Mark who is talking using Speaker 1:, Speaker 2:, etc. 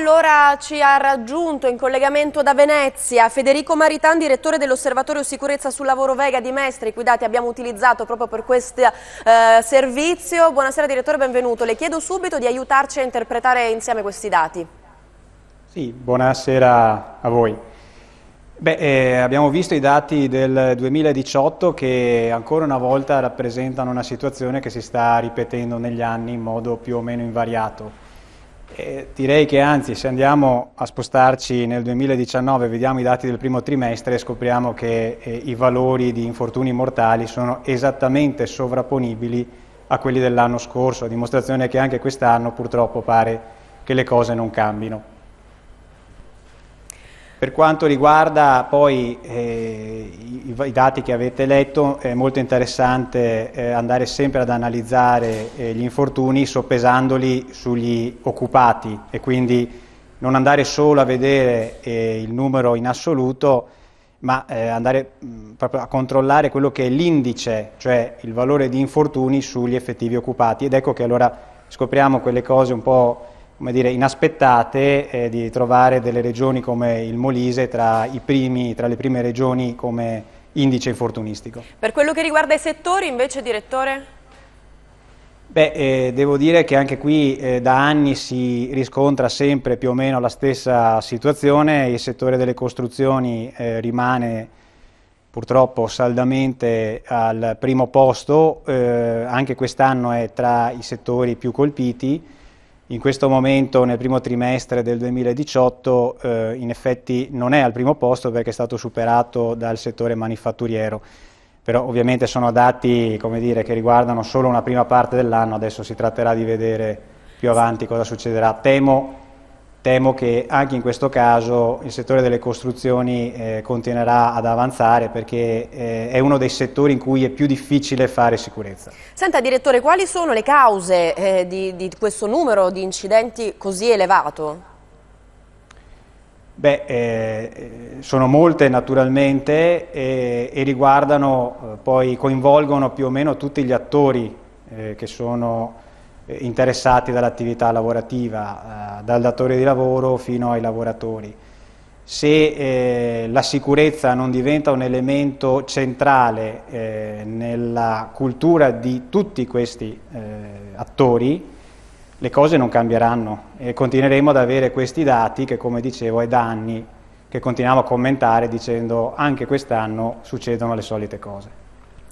Speaker 1: Allora ci ha raggiunto in collegamento da Venezia Federico Maritan, direttore dell'Osservatorio Sicurezza sul Lavoro Vega di Mestre, i cui dati abbiamo utilizzato proprio per questo servizio. Buonasera direttore, benvenuto. Le chiedo subito di aiutarci a interpretare insieme questi dati.
Speaker 2: Sì, buonasera a voi. Abbiamo visto i dati del 2018 che ancora una volta rappresentano una situazione che si sta ripetendo negli anni in modo più o meno invariato. Direi che anzi, se andiamo a spostarci nel 2019 e vediamo i dati del primo trimestre, scopriamo che i valori di infortuni mortali sono esattamente sovrapponibili a quelli dell'anno scorso, a dimostrazione che anche quest'anno purtroppo pare che le cose non cambino. Per quanto riguarda poi i dati che avete letto, è molto interessante andare sempre ad analizzare gli infortuni soppesandoli sugli occupati e quindi non andare solo a vedere il numero in assoluto, ma andare proprio a controllare quello che è l'indice, cioè il valore di infortuni sugli effettivi occupati. Ed ecco che allora scopriamo quelle cose un po', come dire, inaspettate, di trovare delle regioni come il Molise tra le prime regioni come indice infortunistico.
Speaker 1: Per quello che riguarda i settori invece, direttore?
Speaker 2: Devo dire che anche qui da anni si riscontra sempre più o meno la stessa situazione. Il settore delle costruzioni rimane purtroppo saldamente al primo posto, anche quest'anno è tra i settori più colpiti. In questo momento, nel primo trimestre del 2018, in effetti non è al primo posto perché è stato superato dal settore manifatturiero, però ovviamente sono dati, come dire, che riguardano solo una prima parte dell'anno. Adesso si tratterà di vedere più avanti cosa succederà. Temo che anche in questo caso il settore delle costruzioni continuerà ad avanzare perché è uno dei settori in cui è più difficile fare sicurezza.
Speaker 1: Senta direttore, quali sono le cause di questo numero di incidenti così elevato?
Speaker 2: Sono molte naturalmente e riguardano, poi coinvolgono più o meno tutti gli attori che sono interessati dall'attività lavorativa, dal datore di lavoro fino ai lavoratori. Se la sicurezza non diventa un elemento centrale nella cultura di tutti questi attori, le cose non cambieranno e continueremo ad avere questi dati che, come dicevo, è da anni che continuiamo a commentare dicendo anche quest'anno succedono le solite cose.